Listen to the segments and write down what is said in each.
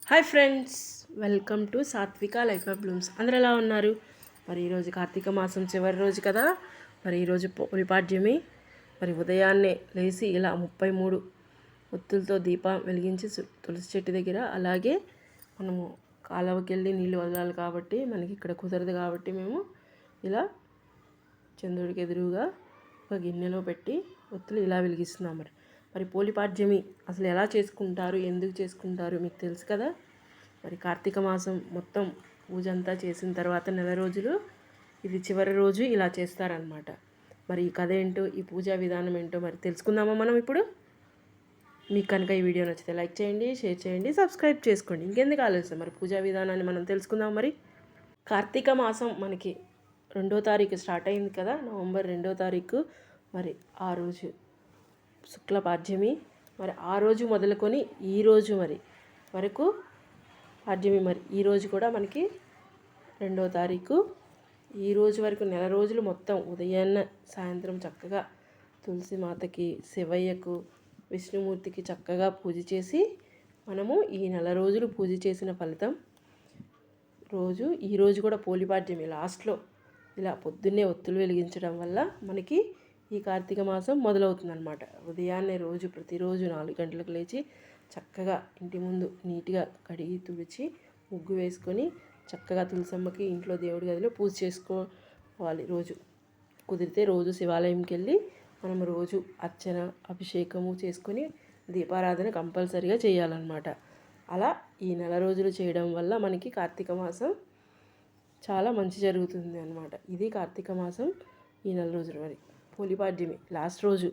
Hi friends, welcome to సాత్విక life of Bloom's. అందరూ ఎలా ఉన్నారు? మరి ఈరోజు కార్తీక మాసం చివరి రోజు కదా. మరి ఈరోజు పులిపాడ్యమి. మరి ఉదయాన్నే లేచి ఇలా 33 ఒత్తులతో దీపం వెలిగించి తులసి చెట్టు దగ్గర, అలాగే మనము కాలువకి వెళ్ళి నీళ్ళు వదలాలి కాబట్టి మనకి ఇక్కడ కుదరదు కాబట్టి మేము ఇలా చంద్రుడికి ఎదురుగా ఒక గిన్నెలో పెట్టి ఒత్తులు ఇలా వెలిగిస్తున్నాం. మరి పోలిపాడ్యమి అసలు ఎలా చేసుకుంటారు, ఎందుకు చేసుకుంటారు మీకు తెలుసు కదా. మరి కార్తీక మాసం మొత్తం పూజ అంతా చేసిన తర్వాత నెల రోజులు ఇది చివరి రోజు ఇలా చేస్తారనమాట. మరి ఈ కథ ఏంటో, ఈ పూజా విధానం ఏంటో మరి తెలుసుకుందామా మనం ఇప్పుడు. మీకు కనుక ఈ వీడియో నచ్చితే లైక్ చేయండి, షేర్ చేయండి, సబ్స్క్రైబ్ చేసుకోండి. ఇంకెందుకు ఆలోచన, మరి పూజా విధానాన్ని మనం తెలుసుకుందాం. మరి కార్తీక మాసం మనకి 2వ తారీఖు స్టార్ట్ అయింది కదా, నవంబర్ 2వ తారీఖు. మరి ఆ రోజు శుక్లపాడ్యమి. మరి ఆ రోజు మొదలుకొని ఈరోజు మరి వరకు పాడ్యమి. మరి ఈరోజు కూడా మనకి 2వ తారీఖు. ఈరోజు వరకు నెల రోజులు మొత్తం ఉదయాన్న సాయంత్రం చక్కగా తులసి మాతకి, శివయ్యకు, విష్ణుమూర్తికి చక్కగా పూజ చేసి మనము ఈ నెల రోజులు పూజ చేసిన ఫలితం ఈరోజు కూడా పోలిపాడ్యమి లాస్ట్లో ఇలా పొద్దున్నే ఒత్తులు వెలిగించడం వల్ల మనకి ఈ కార్తీక మాసం మొదలవుతుందన్నమాట. ఉదయాన్నే ప్రతిరోజు 4 గంటలకు లేచి చక్కగా ఇంటి ముందు నీట్గా కడిగి తుడిచి ముగ్గు వేసుకొని చక్కగా తులసమ్మకి ఇంట్లో దేవుడి గదిలో పూజ చేసుకోవాలి. రోజు కుదిరితే రోజు శివాలయంకి వెళ్ళి మనం రోజు అర్చన, అభిషేకము చేసుకొని దీపారాధన కంపల్సరీగా చేయాలన్నమాట. అలా ఈ నెల రోజులు చేయడం వల్ల మనకి కార్తీక మాసం చాలా మంచి జరుగుతుంది అన్నమాట. ఇది కార్తీక మాసం ఈ నెల రోజులు. మరి పోలిపాడ్యమి లాస్ట్ రోజు.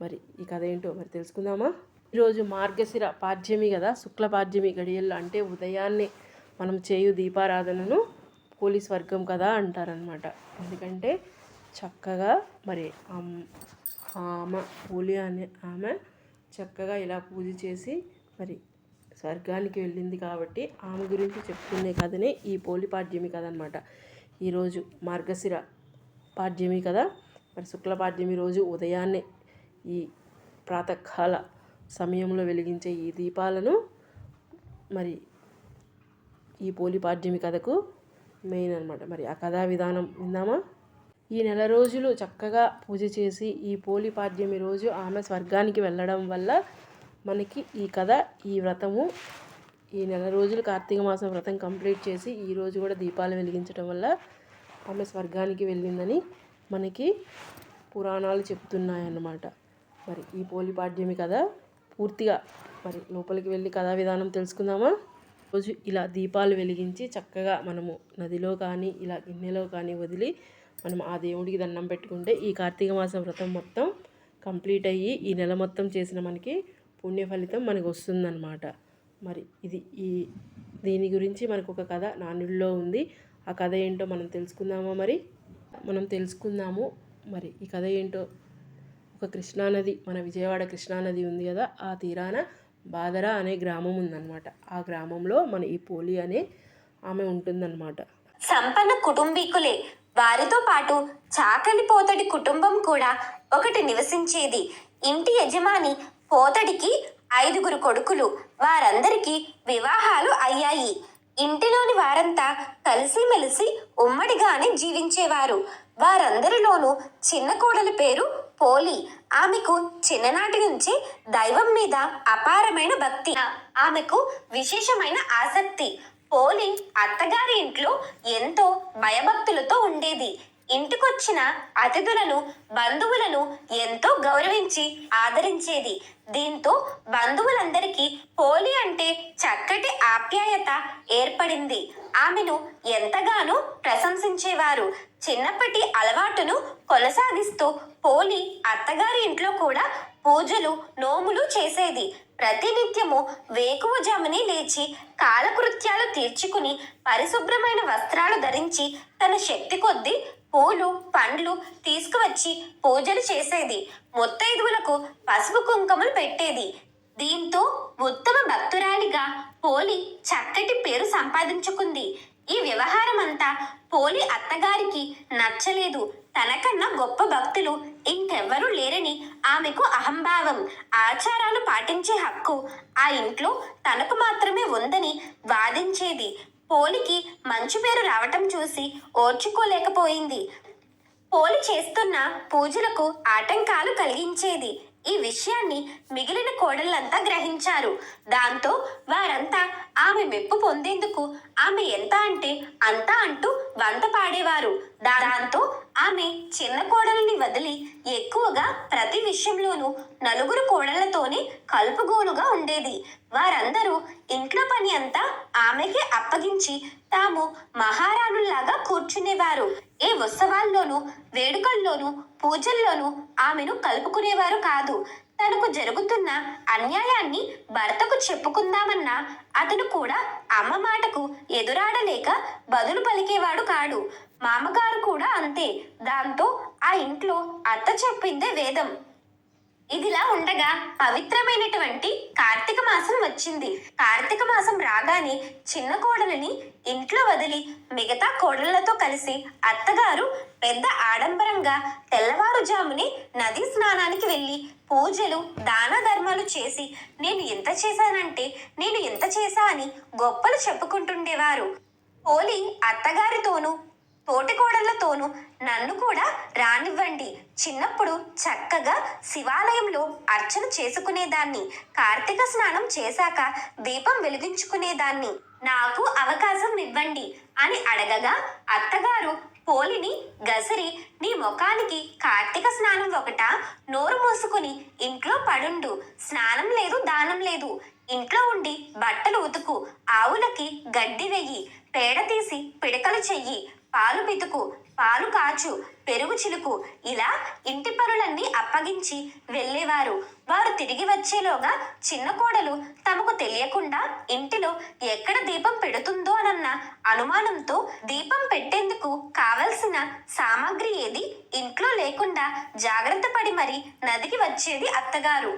మరి ఈ కథ ఏంటో మరి తెలుసుకుందామా. ఈరోజు మార్గశిర పాడ్యమి కదా, శుక్లపాడ్యమి గడియల్లో అంటే ఉదయాన్నే మనం చేయు దీపారాధనను పోలి స్వర్గం కదా అంటారనమాట. ఎందుకంటే చక్కగా మరి పోలి అనే ఆమె చక్కగా ఇలా పూజ చేసి మరి స్వర్గానికి వెళ్ళింది కాబట్టి ఆమె గురించి చెప్పుకునే కథనే ఈ పోలిపాడ్యమి కథ అనమాట. ఈరోజు మార్గశిర పాడ్యమి కదా. మరి శుక్లపాడ్యమి రోజు ఉదయాన్నే ఈ ప్రాతకాల సమయంలో వెలిగించే ఈ దీపాలను మరి ఈ పోలిపాడ్యమి కథకు మెయిన్ అనమాట. మరి ఆ కథా విధానం విందామా. ఈ నెల రోజులు చక్కగా పూజ చేసి ఈ పోలిపాడ్యమి రోజు ఆమె స్వర్గానికి వెళ్ళడం వల్ల మనకి ఈ కథ, ఈ వ్రతము, ఈ నెల రోజులు కార్తీక మాసం వ్రతం కంప్లీట్ చేసి ఈరోజు కూడా దీపాలు వెలిగించడం వల్ల ఆమె స్వర్గానికి వెళ్ళిందని మనకి పురాణాలు చెప్తున్నాయన్నమాట. మరి ఈ పోలిపాడ్యమి కథ పూర్తిగా మరి లోపలికి వెళ్ళి కథా విధానం తెలుసుకుందామా. రోజు ఇలా దీపాలు వెలిగించి చక్కగా మనము నదిలో కానీ ఇలా గిన్నెలో కానీ వదిలి మనం ఆ దేవుడికి దండం పెట్టుకుంటే ఈ కార్తీక మాసం వ్రతం మొత్తం కంప్లీట్ అయ్యి ఈ నెల మొత్తం చేసిన మనకి పుణ్య ఫలితం మనకు వస్తుందన్నమాట. మరి దీని గురించి మనకు ఒక కథ నానుడిలో ఉంది. ఆ కథ ఏంటో మనం తెలుసుకుందామా. మనం తెలుసుకుందాము. మరి ఈ కథ ఏంటో, ఒక కృష్ణానది, మన విజయవాడ కృష్ణానది ఉంది కదా, ఆ తీరాన బాదర అనే గ్రామం ఉందన్నమాట. ఆ గ్రామంలో మన ఈ పోలి అనే ఆమె ఉంటుందన్నమాట. సంపన్న కుటుంబీకులే, వారితో పాటు చాకలి పోతడి కుటుంబం కూడా ఒకటి నివసించేది. ఇంటి యజమాని పోతడికి 5 కొడుకులు. వారందరికీ వివాహాలు అయ్యాయి. ఇంటిలోని వారంతా కలిసిమెలిసి ఉమ్మడిగానే జీవించేవారు. వారందరిలోనూ చిన్న కోడలి పేరు పోలి. ఆమెకు చిన్ననాటి నుంచి దైవం మీద అపారమైన భక్తి, ఆమెకు విశేషమైన ఆసక్తి. పోలి అత్తగారి ఇంట్లో ఎంతో భయభక్తులతో ఉండేది. ఇంటికొచ్చిన అతిథులను, బంధువులను ఎంతో గౌరవించి ఆదరించేది. దీంతో బంధువులందరికీ పోలి అంటే చక్కటి ఆప్యాయత ఏర్పడింది. ఆమెను ఎంతగానో ప్రశంసించేవారు. చిన్నప్పటి అలవాటును కొనసాగిస్తూ పోలి అత్తగారి ఇంట్లో కూడా పూజలు, నోములు చేసేది. ప్రతినిత్యము వేకువజాముని లేచి కాలకృత్యాలు తీర్చుకుని పరిశుభ్రమైన వస్త్రాలు ధరించి తన శక్తి కొద్దీ పూలు, పండ్లు తీసుకువచ్చి పూజలు చేసేది. ముత్తైదువులకు పసుపు కుంకుమలు పెట్టేది. దీంతో ఉత్తమ భక్తురాలిగా పోలి చక్కటి పేరు సంపాదించుకుంది. ఈ వ్యవహారం అంతా పోలి అత్తగారికి నచ్చలేదు. తనకన్నా గొప్ప భక్తులు ఇంకెవ్వరూ లేరని ఆమెకు అహంభావం. ఆచారాలు పాటించే హక్కు ఆ ఇంట్లో తనకు మాత్రమే ఉందని వాదించేది. పోలికి మంచి పేరు రావటం చూసి ఓర్చుకోలేకపోయింది. పోలి చేస్తున్న పూజలకు ఆటంకాలు కలిగించేది. ఈ విషయాన్ని మిగిలిన కోడళ్ళంతా గ్రహించారు. దాంతో వారంతా ఆమె మెప్పు పొందేందుకు ఆమె ఎంత అంటే అంతా అంటూ వంత పాడేవారు. దాంతో ఆమె చిన్న కోడల్ని వదిలి ఎక్కువగా ప్రతి విషయంలోనూ నలుగురు కోడళ్లతోనే కలుపుగోలుగా ఉండేది. వారందరూ ఇంట్లో పని అంతా ఆమెకే అప్పగించి తాము మహారాణుల్లాగా కూర్చునేవారు. ఏ ఉత్సవాల్లోనూ, వేడుకల్లోనూ, పూజల్లోనూ ఆమెను కలుపుకునేవారు కాదు. తనకు జరుగుతున్న అన్యాయాన్ని భర్తకు చెప్పుకుందామన్నా అతను కూడా అమ్మ మాటకు ఎదురాడలేక బదులు పలికేవాడు కాడు. మామగారు కూడా అంతే. దాంతో ఆ ఇంట్లో అత్త చెప్పిందే వేదం. ఇదిలా ఉండగా పవిత్రమైనటువంటి కార్తీక మాసం వచ్చింది. కార్తీక మాసం రాగానే చిన్న కోడలిని ఇంట్లో వదిలి మిగతా కోడళ్లతో కలిసి అత్తగారు పెద్ద ఆడంబరంగా తెల్లవారుజామునే నదీ స్నానానికి వెళ్ళి పూజలు దాన ధర్మాలు చేసి నేను ఎంత చేశా అని గొప్పలు చెప్పుకుంటుండేవారు. పోలి అత్తగారితోనూ తోటి కోడళ్లతోనూ నన్ను కూడా రానివ్వండి. చిన్నప్పుడు చక్కగా శివాలయంలో అర్చన చేసుకునేదాన్ని. కార్తీక స్నానం చేశాక దీపం వెలిగించుకునేదాన్ని. నాకు అవకాశం ఇవ్వండి అని అడగగా అత్తగారు పోలిని గసిరి, నీ ముఖానికి కార్తీక స్నానం ఒకటా? నోరు మూసుకుని ఇంట్లో పడుండు. స్నానం లేదు, దానం లేదు. ఇంట్లో ఉండి బట్టలు ఉతుకు, ఆవులకి గడ్డి వెయ్యి, పేడ తీసి పిడకలు చెయ్యి, పాలు పితుకు, పాలు కాచు, పెరుగు చిలుకు, ఇలా ఇంటి పనులన్నీ అప్పగించి వెళ్ళేవారు. వారు తిరిగి వచ్చేలోగా చిన్న కోడలు తమకు తెలియకుండా ఇంటిలో ఎక్కడ దీపం పెడుతుందో అన్న అనుమానంతో దీపం పెట్టేందుకు కావలసిన సామాగ్రి ఏది ఇంట్లో లేకుండా జాగ్రత్త పడి మరి నదికి వచ్చేది అత్తగారు.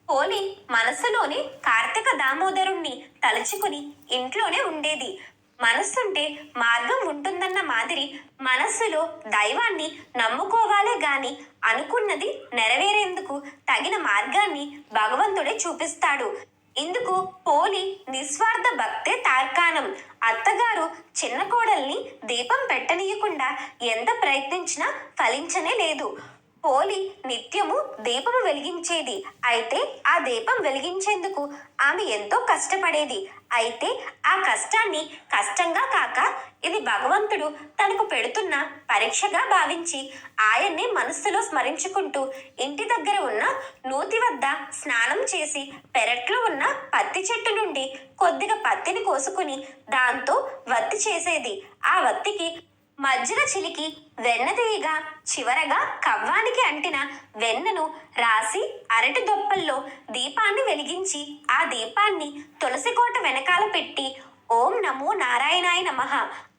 పోలి మనస్సులోనే కార్తీక దామోదరుణ్ణి తలుచుకుని ఇంట్లోనే ఉండేది. మనస్సుంటే మార్గం ఉంటుందన్న మాదిరి మనస్సులో దైవాన్ని నమ్ముకోవాలే గాని అనుకున్నది నెరవేరేందుకు తగిన మార్గాన్ని భగవంతుడే చూపిస్తాడు. ఇందుకు పోలి నిస్వార్థ భక్తే తార్కాణం. అత్తగారు చిన్న కోడల్ని దీపం పెట్టనీయకుండా ఎంత ప్రయత్నించినా ఫలించనే లేదు. పోలి నిత్యము దీపము వెలిగించేది. అయితే ఆ దీపం వెలిగించేందుకు ఆమె ఎంతో కష్టపడేది. అయితే ఆ కష్టాన్ని కష్టంగా కాక ఇది భగవంతుడు తనకు పెడుతున్న పరీక్షగా భావించి ఆయన్ని మనస్సులో స్మరించుకుంటూ ఇంటి దగ్గర ఉన్న నూతి వద్ద స్నానం చేసి పెరట్లో ఉన్న పత్తి చెట్టు నుండి కొద్దిగా పత్తిని కోసుకుని దాంతో వత్తి చేసేది. ఆ వత్తికి మధ్యన చిలికి వెన్న తీయగా చివరగా కవ్వానికి అంటిన వెన్నను రాసి అరటి దొప్పల్లో దీపాన్ని వెలిగించి ఆ దీపాన్ని తులసి కోట వెనకాల పెట్టి ఓం నమో నారాయణాయ నమః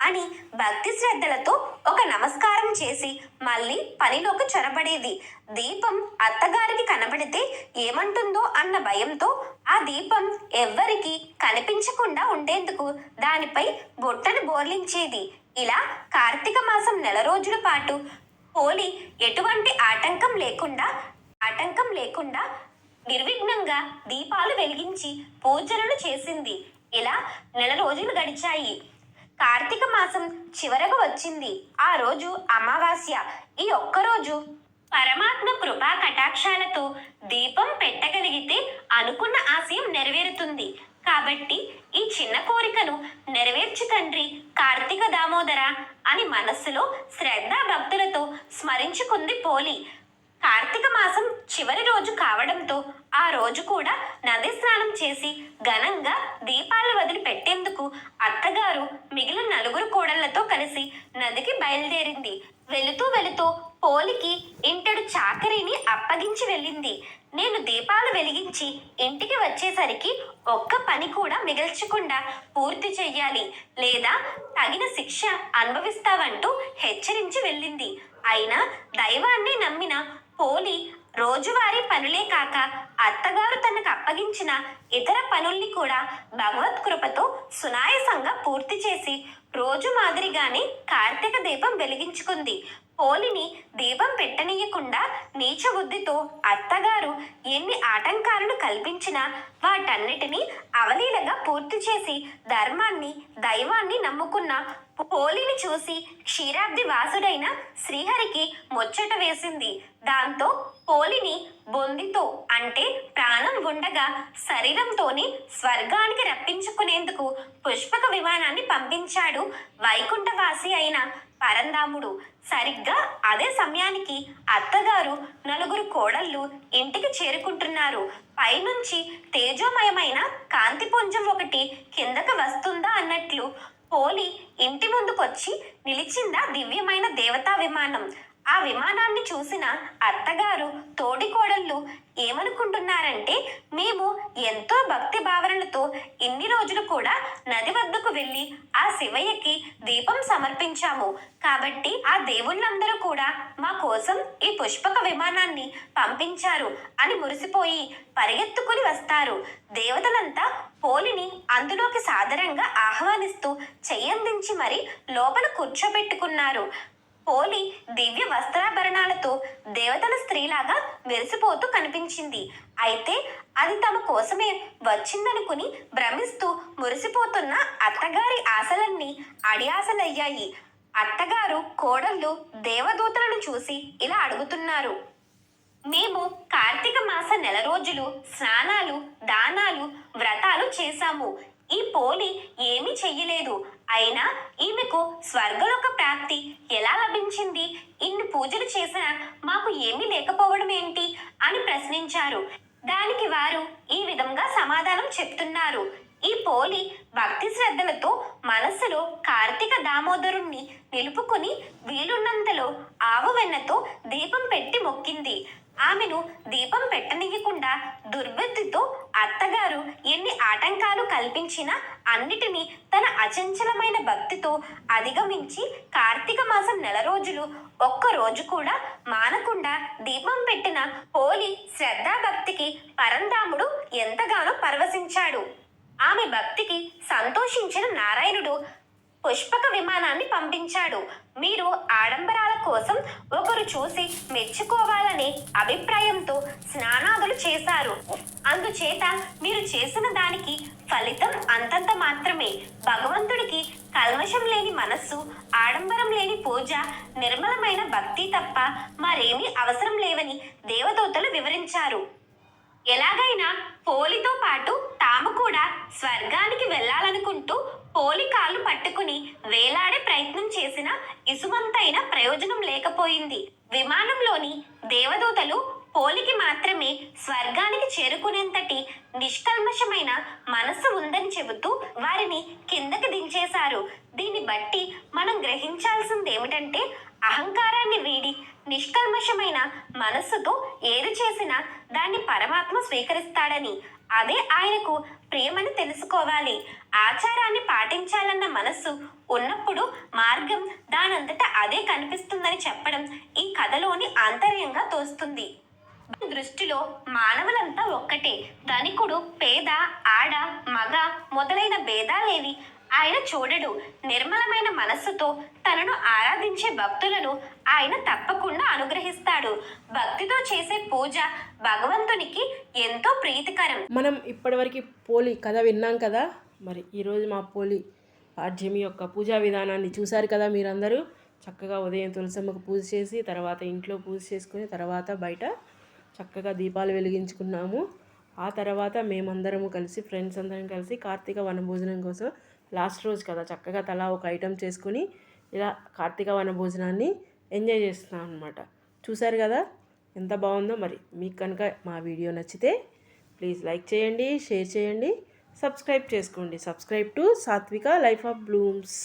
అని భక్తి శ్రద్ధలతో ఒక నమస్కారం చేసి మళ్ళీ పనిలోకి చొరబడేది. దీపం అత్తగారికి కనబడితే ఏమంటుందో అన్న భయంతో ఆ దీపం ఎవ్వరికి కనిపించకుండా ఉండేందుకు దానిపై బొట్టను బోర్లించేది. ఇలా కార్తీక మాసం నెల రోజుల పాటు పోలి ఎటువంటి ఆటంకం లేకుండా నిర్విఘ్నంగా దీపాలు వెలిగించి పూజలను చేసింది. ఇలా నెల రోజులు గడిచాయి. కార్తీక మాసం చివరకు వచ్చింది. ఆ రోజు అమావాస్య. ఈ ఒక్కరోజు పరమాత్మ కృపా కటాక్షాలతో దీపం పెట్టగలిగితే అనుకున్న ఆశయం నెరవేరుతుంది. కాబట్టి ఈ చిన్న కోరికను నెరవేర్చు తండ్రి కార్తీక దామోదర అని మనస్సులో శ్రద్ధా భక్తులతో స్మరించుకుంది పోలి. కార్తీక మాసం చివరి రోజు కావడంతో ఆ రోజు కూడా నది స్నానం చేసి ఘనంగా దీపాలు వదిలి పెట్టేందుకు అత్తగారు మిగిలిన నలుగురు కోడళ్లతో కలిసి నదికి బయలుదేరింది. వెళుతూ పోలికి ఇంటెడు చాకరీని అప్పగించి వెళ్ళింది. నేను దీపాలు వెలిగించి ఇంటికి వచ్చేసరికి ఒక్క పని కూడా మిగల్చకుండా పూర్తి చెయ్యాలి, లేదా తగిన శిక్ష అనుభవిస్తావంటూ హెచ్చరించి వెళ్ళింది. అయినా దైవాన్ని నమ్మిన పోలి రోజువారీ పనులే కాక అత్తగారు తనకు అప్పగించిన ఇతర పనుల్ని కూడా భగవత్ కృపతో సునాయాసంగా పూర్తి చేసి రోజు మాదిరిగానే కార్తీక దీపం వెలిగించుకుంది. పోలిని దీపం పెట్టనీయకుండా నీచ బుద్ధితో అత్తగారు ఎన్ని ఆటంకాలను కల్పించినా వాటన్నిటినీ అవలీలగా పూర్తి చేసి ధర్మాన్ని దైవాన్ని నమ్ముకున్న పోలిని చూసి క్షీరాబ్ది వాసుడైన శ్రీహరికి ముచ్చట వేసింది. దాంతో పోలిని బొందితో అంటే ప్రాణం ఉండగా శరీరంతోనే స్వర్గానికి రప్పించుకునేందుకు పుష్పక విమానాన్ని పంపించాడు వైకుంఠవాసి అయిన పరంధాముడు. సరిగ్గా అదే సమయానికి అత్తగారు నలుగురు కోడళ్ళు ఇంటికి చేరుకుంటున్నారు. పైనుంచి తేజోమయమైన కాంతిపుంజం ఒకటి కిందకు వస్తుందా అన్నట్లు పోలి ఇంటి ముందుకొచ్చి నిలిచిందా దివ్యమైన దేవతా విమానం. ఆ విమానాన్ని చూసిన అత్తగారు తోడి కోడళ్ళు ఏమనుకుంటున్నారంటే, మేము ఎంతో భక్తి భావనలతో ఇన్ని రోజులు కూడా నది వద్దకు వెళ్ళి ఆ శివయ్యకి దీపం సమర్పించాము కాబట్టి ఆ దేవుళ్ళందరూ కూడా మా కోసం ఈ పుష్పక విమానాన్ని పంపించారు అని మురిసిపోయి పరిగెత్తుకుని వస్తారు. దేవతలంతా పోలిని అందులోకి సాదరంగా ఆహ్వానిస్తూ చెయ్యందించి మరి లోపల కూర్చోబెట్టుకున్నారు. పోలి దివ్య వస్త్రాభరణాలతో దేవతల స్త్రీలాగా మెరిసిపోతూ కనిపించింది. అయితే అది తమ కోసమే వచ్చిందనుకుని భ్రమిస్తూ మురిసిపోతున్న అత్తగారి ఆశలన్నీ అడియాసలయ్యాయి. అత్తగారు కోడళ్ళు దేవదూతలను చూసి ఇలా అడుగుతున్నారు. మేము కార్తీక మాస నెల రోజులు స్నానాలు దానాలు వ్రతాలు చేశాము. ఈ పోలి ఏమీ చెయ్యలేదు. అయినా ఈమెకు స్వర్గలోక ప్రాప్తి ఎలా లభించింది? ఇన్ని పూజలు చేసినా మాకు ఏమీ లేకపోవడం ఏంటి అని ప్రశ్నించారు. దానికి వారు ఈ విధంగా సమాధానం చెప్తున్నారు. ఈ పోలి భక్తి శ్రద్ధలతో మనస్సులో కార్తీక దామోదరుణ్ణి నిలుపుకుని వీలున్నంతలో ఆవు వెన్నతో దీపం పెట్టి మొక్కింది. ఆమెను దీపం పెట్టనీయకుండా దుర్బుద్ధితో అత్తగారు ఎన్ని ఆటంకాలు కల్పించినా అన్నిటినీ తన అచంచలమైన భక్తితో అధిగమించి కార్తీక మాసం నెల రోజులు ఒక్క రోజు కూడా మానకుండా దీపం పెట్టిన పోలి శ్రద్ధాభక్తికి పరంధాముడు ఎంతగానో పరవశించాడు. ఆమె భక్తికి సంతోషించిన నారాయణుడు పుష్పక విమానాన్ని పంపించాడు. మీరు ఆడంబరాల కోసం ఒకరు చూసి మెచ్చుకోవాలనే అభిప్రాయంతో స్నానాదులు చేశారు. అందుచేత మీరు చేసిన దానికి ఫలితం అంతంత మాత్రమే. భగవంతుడికి కల్మషం లేని మనస్సు, ఆడంబరం లేని పూజ, నిర్మలమైన భక్తి తప్ప మరేమీ అవసరం లేవని దేవదూతలు వివరించారు. ఎలాగైనా పోలితో పాటు తాము కూడా స్వర్గానికి వెళ్ళాలనుకుంటూ పోలి కాళ్ళు పట్టుకుని వేలాడే ప్రయత్నం చేసిన ఇసుమంతైన ప్రయోజనం లేకపోయింది. విమానంలోని దేవదూతలు పోలికి మాత్రమే స్వర్గానికి చేరుకునేంతటి నిష్కల్మషమైన మనస్సు ఉందని చెబుతూ వారిని కిందకి దించేశారు. దీన్ని బట్టి మనం గ్రహించాల్సింది ఏమిటంటే, అహంకారాన్ని వీడి నిష్కల్మషమైన మనస్సుతో ఏది చేసినా దాన్ని పరమాత్మ స్వీకరిస్తాడని, అదే ఆయనకు ప్రియమని తెలుసుకోవాలి. ఆచారాన్ని పాటించాలన్న మనస్సు ఉన్నప్పుడు మార్గం దానంతట అదే కనిపిస్తుందని చెప్పడం ఈ కథలోని ఆంతర్యంగా తోస్తుంది. దృష్టిలో మానవులంతా ఒక్కటే. ధనికుడు, పేద, ఆడ, మగ మొదలైన భేదాలేవి ఆయన చూడడు. నిర్మలమైన మనస్సుతో తనను ఆరాధించే భక్తులను ఆయన తప్పకుండా అనుగ్రహిస్తాడు. భక్తితో చేసే పూజ భగవంతునికి ఎంతో ప్రీతికరం. మనం ఇప్పటివరకు పోలి కథ విన్నాం కదా. మరి ఈరోజు మా పోలి పాడ్యమి యొక్క పూజా విధానాన్ని చూశారు కదా. మీరందరూ చక్కగా ఉదయం తులసమ్మకు పూజ చేసి, తర్వాత ఇంట్లో పూజ చేసుకుని, తర్వాత బయట చక్కగా దీపాలు వెలిగించుకున్నాము. ఆ తర్వాత మేమందరము కలిసి, ఫ్రెండ్స్ అందరం కలిసి కార్తీక వనభోజనం కోసం లాస్ట్ రోజు కదా చక్కగా తలా ఒక ఐటెం చేసుకుని ఇలా కార్తీక వనభోజనాన్ని ఎంజాయ్ చేస్తున్నాం అనమాట. చూశారు కదా ఎంత బాగుందో. మరి మీకు కనుక మా వీడియో నచ్చితే ప్లీజ్ లైక్ చేయండి, షేర్ చేయండి, సబ్స్క్రైబ్ చేసుకోండి. సబ్స్క్రైబ్ టు సాత్విక లైఫ్ ఆఫ్ బ్లూమ్స్.